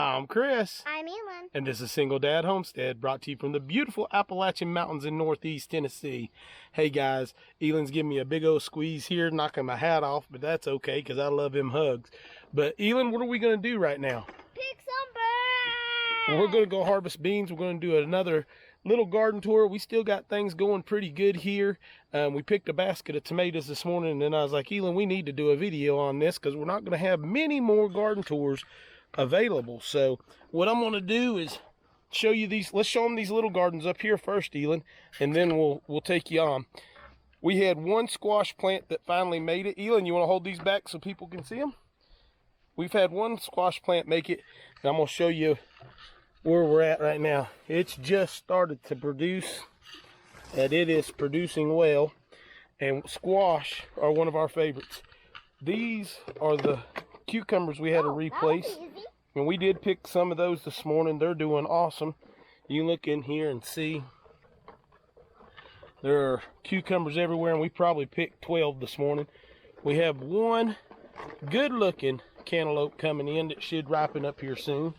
I'm Chris. I'm ELYN. And this is Single Dad Homestead, brought to you from the beautiful Appalachian Mountains in Northeast Tennessee. Hey guys, ELYN's giving me a big old squeeze here, knocking my hat off, but that's okay because I love him hugs. But ELYN, what are we going to do right now? Pick some birds! Well, we're going to go harvest beans. We're going to do another little garden tour. We still got things going pretty good here. We picked a basket of tomatoes this morning, and then I was like, ELYN, we need to do a video on this because we're not going to have many more garden tours available. So what I'm going to do is show you these. Let's show them these little gardens up here first, ELYN, and then we'll take you on. We had one squash plant that finally made it. ELYN, you want to hold these back so people can see them? We've had one squash plant make it, and I'm going to show you where we're at right now. It's just started to produce, and it is producing well. And squash are one of our favorites. These are the cucumbers we had to replace, and we did pick some of those this morning. They're doing awesome. You look in here and see there are cucumbers everywhere, and we probably picked 12 this morning. We have one good looking cantaloupe coming in that should ripen up here soon,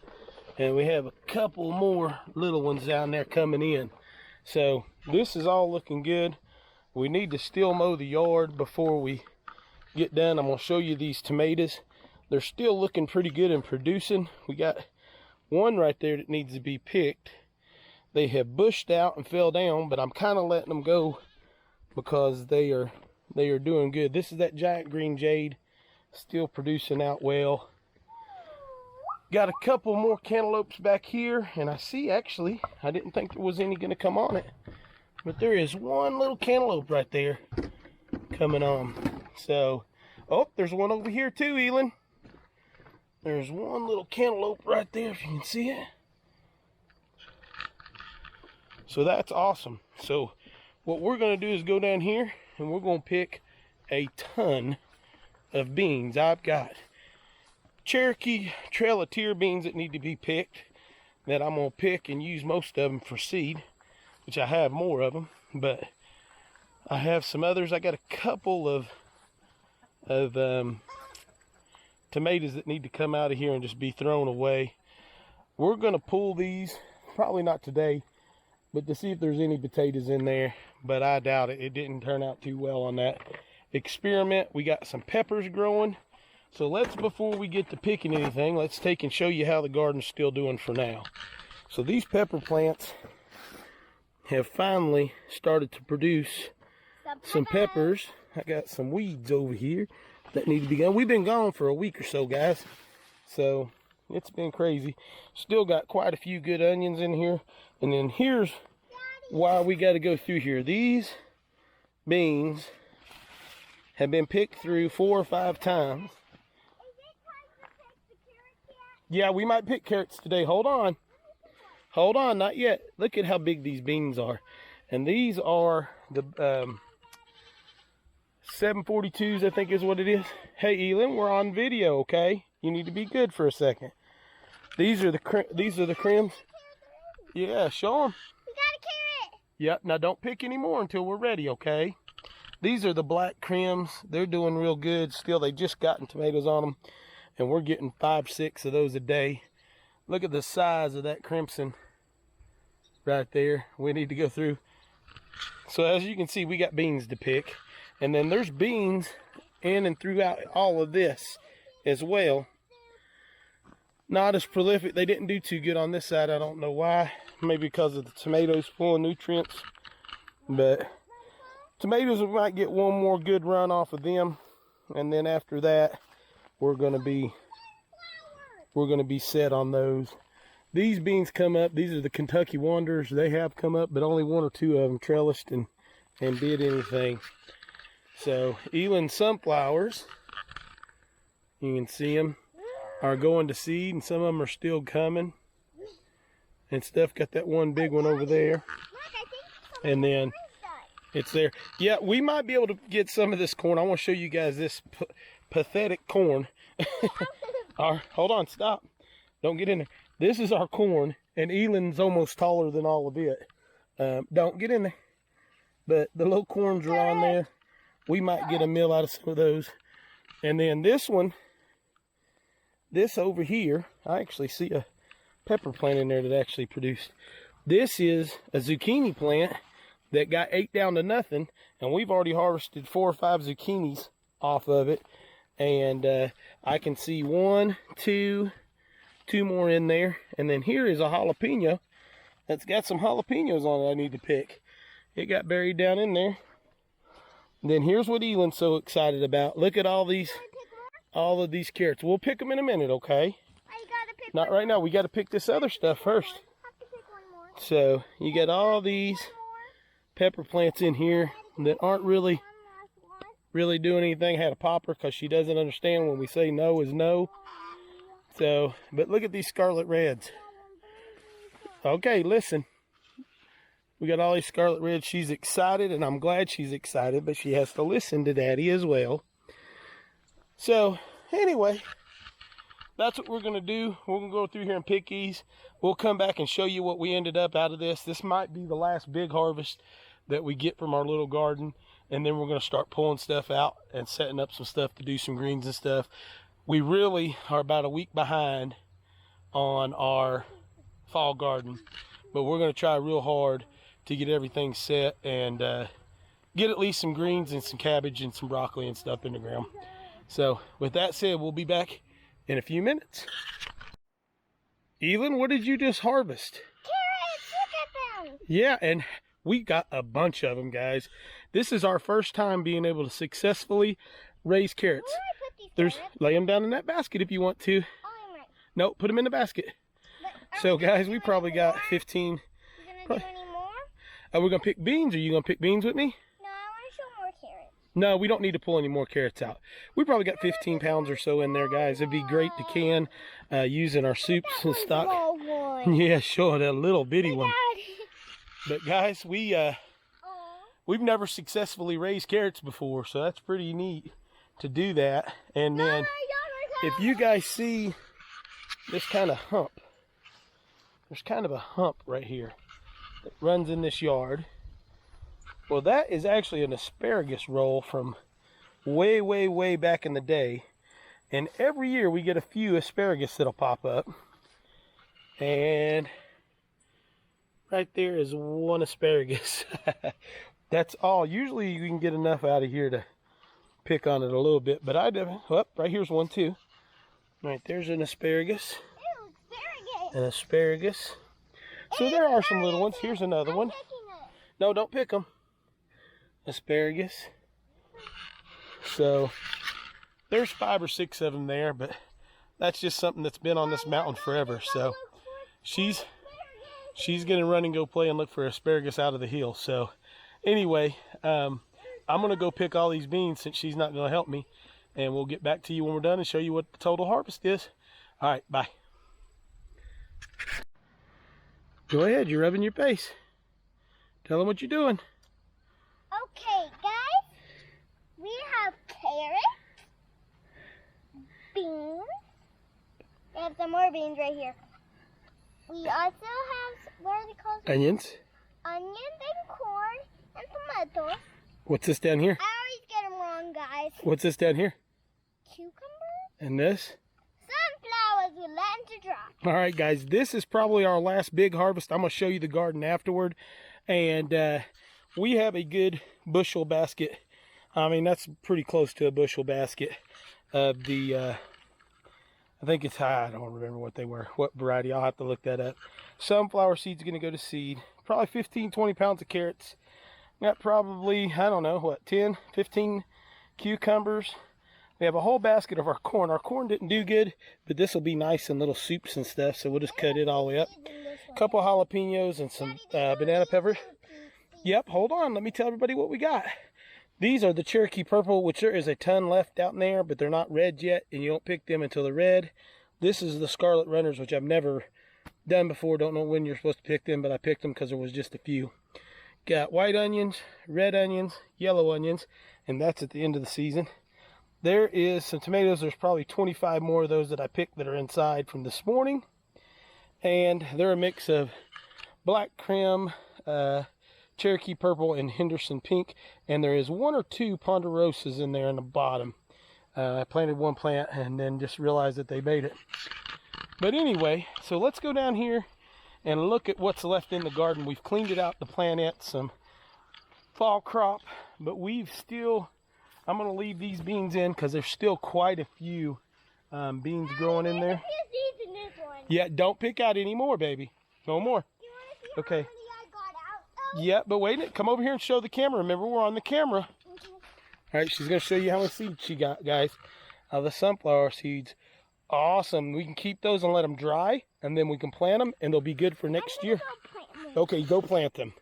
and we have a couple more little ones down there coming in. So this is all looking good. We need to still mow the yard before we get done. I'm going to show you these tomatoes. They're still looking pretty good and producing. We got one right there that needs to be picked. They have bushed out and fell down, but I'm kind of letting them go because they are doing good. This is that giant green jade, still producing out well. Got a couple more cantaloupes back here, and I see, actually, I didn't think there was any going to come on it, but there is one little cantaloupe right there coming on. So, oh, there's one over here too, ELYN. There's one little cantaloupe right there, if you can see it. So that's awesome. So what we're going to do is go down here, and we're going to pick a ton of beans. I've got Cherokee Trail of Tear beans that need to be picked, that I'm going to pick and use most of them for seed, which I have more of them, but I have some others. I got a couple of tomatoes that need to come out of here and just be thrown away. We're going to pull these, probably not today, but to see if there's any potatoes in there, but I doubt it. It didn't turn out too well on that experiment. We got some peppers growing. So let's, before we get to picking anything, let's take and show you how the garden's still doing for now. So these pepper plants have finally started to produce some peppers. I got some weeds over here that need to be gone. We've been gone for a week or so, guys. So it's been crazy. Still got quite a few good onions in here. And then here's why we got to go through here. These beans have been picked through 4 or 5 times. Yeah, we might pick carrots today. Hold on. Hold on, not yet. Look at how big these beans are. And these are the 742s, I think is what it is. Hey, ELYN, we're on video, okay? You need to be good for a second. These are the crims. Yeah, show them. We got a carrot. Yep, now don't pick any more until we're ready, okay? These are the black crims. They're doing real good. Still, they just gotten tomatoes on them, and we're getting 5, 6 of those a day. Look at the size of that crimson right there. We need to go through. So as you can see, we got beans to pick. And then there's beans in and throughout all of this as well. Not as prolific. They didn't do too good on this side. I don't know why. Maybe because of the tomatoes full of nutrients. But tomatoes, we might get one more good run off of them. And then after that, we're going to be set on those. These beans come up. These are the Kentucky Wanderers. They have come up, but only 1 or 2 of them trellised and did anything. So ELYN sunflowers, you can see them, are going to seed, and some of them are still coming. And Steph got that one big one over there. And then it's there. Yeah, we might be able to get some of this corn. I want to show you guys this pathetic corn. Hold on, stop. Don't get in there. This is our corn, and ELYN's almost taller than all of it. Don't get in there. But the little corns are on there. We might get a meal out of some of those. And then this one this over here, I actually see a pepper plant in there that actually produced. This is a zucchini plant that got ate down to nothing, and we've already harvested 4 or 5 zucchinis off of it. And I can see 1, 2 more in there. And then here is a jalapeno that's got some jalapenos on it I need to pick. It got buried down in there. And then here's what ELYN's so excited about. Look at all of these carrots. We'll pick them in a minute, okay? Not right now. We got to pick this other stuff first. So you got all these pepper plants in here that aren't really doing anything. I had to pop her because she doesn't understand when we say no is no. So, but look at these scarlet reds. Okay, listen. We got all these scarlet reds. She's excited, and I'm glad she's excited, but she has to listen to Daddy as well. So, anyway, that's what we're going to do. We're going to go through here and pick these. We'll come back and show you what we ended up out of this. This might be the last big harvest that we get from our little garden. And then we're going to start pulling stuff out and setting up some stuff to do some greens and stuff. We really are about a week behind on our fall garden. But we're going to try real hard to get everything set and get at least some greens and some cabbage and some broccoli and stuff in the ground. So with that said, we'll be back in a few minutes. ELYN, what did you just harvest? Carrots, look at them. Yeah, and we got a bunch of them, guys. This is our first time being able to successfully raise carrots. Where do I put these carrots? Lay them down in that basket if you want to. Oh, I'm right. No, put them in the basket. So guys, we probably got 15. You gonna do any more? We're gonna pick beans. Are you gonna pick beans with me? No, I want to show more carrots. No, we don't need to pull any more carrots out. We probably got 15 pounds or so in there, guys. It'd be great to can using our soups and stock. One. Yeah, sure, that little bitty one. But guys, we've never successfully raised carrots before, so that's pretty neat to do that. And then if you guys see this kind of hump, there's kind of a hump right here that runs in this yard. Well, that is actually an asparagus roll from way, way, way back in the day. And every year we get a few asparagus that'll pop up. And right there is one asparagus. That's all. Usually you can get enough out of here to pick on it a little bit. But right here's one too. Right, there's an asparagus. An asparagus. So there are some little ones. Here's another one. No, don't pick them. Asparagus. So there's 5 or 6 of them there, but that's just something that's been on this mountain forever. So she's gonna run and go play and look for asparagus out of the hill. So anyway, I'm gonna go pick all these beans since she's not gonna help me, and we'll get back to you when we're done and show you what the total harvest is. All right, bye. Go ahead, you're rubbing your face. Tell them what you're doing. Okay, guys. We have carrots, beans. We have some more beans right here. We also have, what are they called? Onions. Onions and corn and tomatoes. What's this down here? I always get them wrong, guys. What's this down here? Cucumbers? And this? Sunflowers we let to drop. All right, guys, this is probably our last big harvest. I'm going to show you the garden afterward. And we have a good bushel basket. I mean, that's pretty close to a bushel basket of the, I think it's high. I don't remember what they were, what variety. I'll have to look that up. Sunflower seeds are going to go to seed. Probably 15, 20 pounds of carrots. Got probably, I don't know, what, 10, 15 cucumbers. We have a whole basket of our corn. Our corn didn't do good, but this will be nice in little soups and stuff, so we'll just cut it all the way up. A couple jalapenos and some banana peppers. Yep, hold on. Let me tell everybody what we got. These are the Cherokee Purple, which there is a ton left out in there, but they're not red yet, and you don't pick them until they're red. This is the Scarlet Runners, which I've never done before. Don't know when you're supposed to pick them, but I picked them because there was just a few. Got white onions, red onions, yellow onions, and that's at the end of the season. There is some tomatoes. There's probably 25 more of those that I picked that are inside from this morning. And they're a mix of black creme, Cherokee Purple, and Henderson Pink. And there is 1 or 2 Ponderosas in there in the bottom. I planted one plant and then just realized that they made it. But anyway, so let's go down here and look at what's left in the garden. We've cleaned it out to plant some fall crop, but we've still, I'm going to leave these beans in because there's still quite a few beans growing in there. Yeah, don't pick out any more, baby. No more. Okay. Yeah, but wait a minute. Come over here and show the camera. Remember, we're on the camera. All right, she's going to show you how many seeds she got, guys. The sunflower seeds. Awesome. We can keep those and let them dry, and then we can plant them, and they'll be good for next year. Okay, go plant them.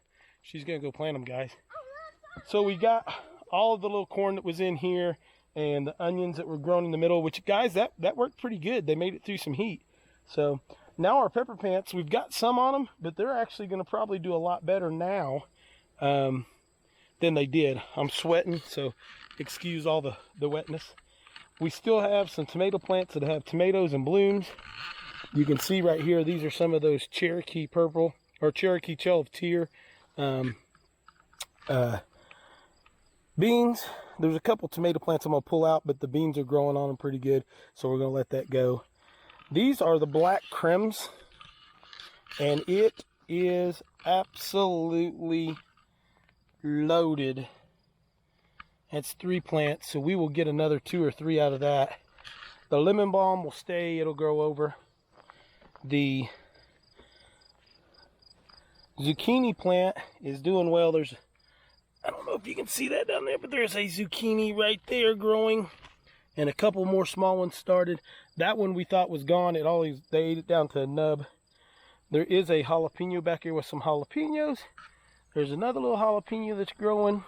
She's going to go plant them, guys. So we got all of the little corn that was in here and the onions that were grown in the middle, which, guys, that worked pretty good. They made it through some heat. So now our pepper plants, we've got some on them, but they're actually going to probably do a lot better now than they did. I'm sweating, so excuse all the wetness. We still have some tomato plants that have tomatoes and blooms. You can see right here, these are some of those Cherokee purple or Cherokee Chell of Tear beans. There's a couple tomato plants I'm going to pull out, but the beans are growing on them pretty good, so we're going to let that go. These are the black crems, and it is absolutely loaded. That's 3 plants, so we will get another 2 or 3 out of that. The lemon balm will stay, it'll grow over. The zucchini plant is doing well. There's, I don't know if you can see that down there, but there's a zucchini right there growing, and a couple more small ones started. That one we thought was gone. They ate it down to a nub. There is a jalapeno back here with some jalapenos. There's another little jalapeno that's growing.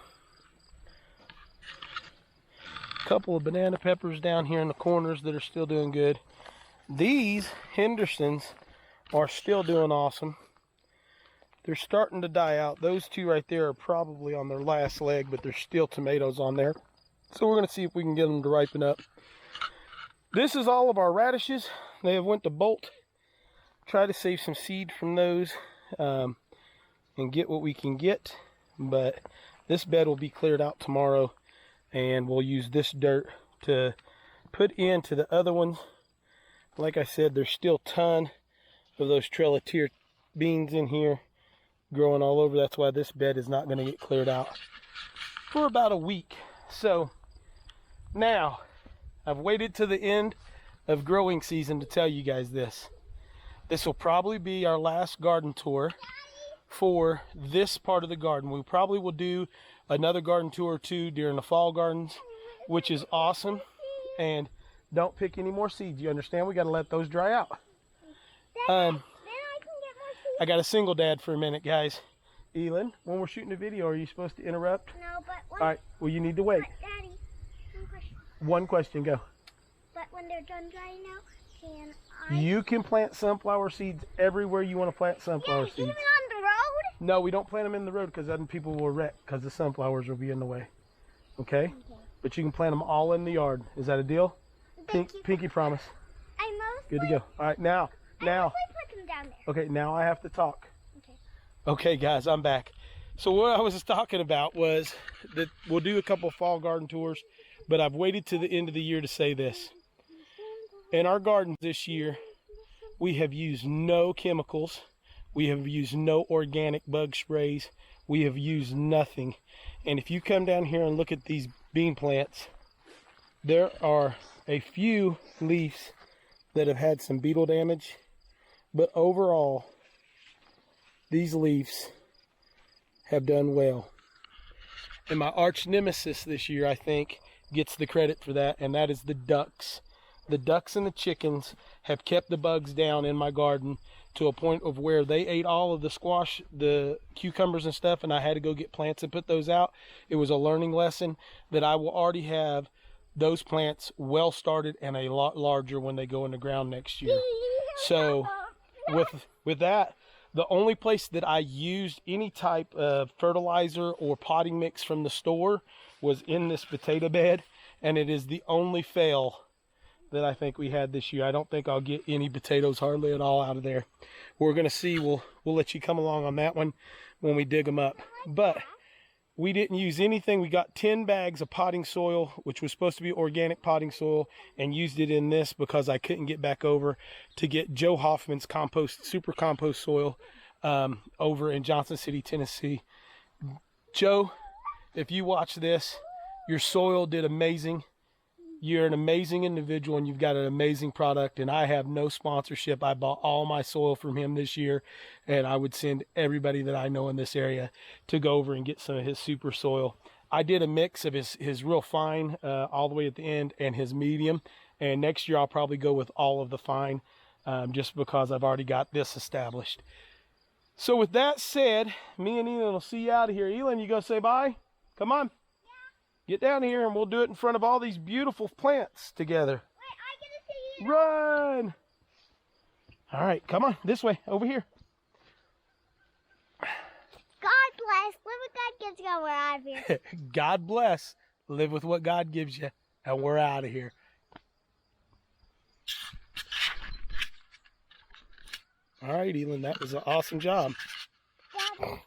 A couple of banana peppers down here in the corners that are still doing good. These Hendersons are still doing awesome. They're starting to die out. Those 2 right there are probably on their last leg, but there's still tomatoes on there. So we're going to see if we can get them to ripen up. This is all of our radishes. They have went to bolt. Try to save some seed from those and get what we can get. But this bed will be cleared out tomorrow, and we'll use this dirt to put into the other ones. Like I said, there's still a ton of those Trelatier beans in here growing all over. That's why this bed is not going to get cleared out for about a week. So now I've waited to the end of growing season to tell you guys this. This will probably be our last garden tour for this part of the garden. We probably will do another garden tour or 2 during the fall gardens, which is awesome. And don't pick any more seeds. You understand? We got to let those dry out. I got a single dad for a minute, guys. ELYN, when we're shooting a video, are you supposed to interrupt? No, but all right. Well, you need to wait. Daddy, one question, go. But when they're done drying out, can You can plant sunflower seeds everywhere you want to plant sunflower seeds. Even on the road? No, we don't plant them in the road because then people will wreck because the sunflowers will be in the way. Okay? But you can plant them all in the yard. Is that a deal? Pinky promise. Good to go. All right, now. Put them down there. Okay, now I have to talk. Okay. Okay, guys, I'm back. So what I was just talking about was that we'll do a couple of fall garden tours, but I've waited to the end of the year to say this. In our gardens this year, we have used no chemicals. We have used no organic bug sprays. We have used nothing. And if you come down here and look at these bean plants, there are a few leaves that have had some beetle damage. But overall, these leaves have done well. And my arch nemesis this year, I think, gets the credit for that, and that is the ducks. The ducks and the chickens have kept the bugs down in my garden to a point of where they ate all of the squash, the cucumbers and stuff, and I had to go get plants and put those out. It was a learning lesson that I will already have those plants well started and a lot larger when they go in the ground next year. So with that, the only place that I used any type of fertilizer or potting mix from the store was in this potato bed, and it is the only fail that I think we had this year. I don't think I'll get any potatoes hardly at all out of there. We're going to see. We'll let you come along on that one when we dig them up. But We didn't use anything. We got 10 bags of potting soil, which was supposed to be organic potting soil, and used it in this because I couldn't get back over to get Joe Hoffman's compost, super compost soil over in Johnson City, Tennessee. Joe, if you watch this, your soil did amazing. You're an amazing individual and you've got an amazing product, and I have no sponsorship. I bought all my soil from him this year, and I would send everybody that I know in this area to go over and get some of his super soil. I did a mix of his real fine all the way at the end and his medium, and next year I'll probably go with all of the fine just because I've already got this established. So with that said, me and ELYN will see you out of here. ELYN, you gonna say bye? Come on. Get down here and we'll do it in front of all these beautiful plants together. Wait, I get to see you. Run! All right, come on, this way, over here. God bless. Live what God gives you. We're out of here. God bless. Live with what God gives you, and we're out of here. All right, ELYN, that was an awesome job. Dad.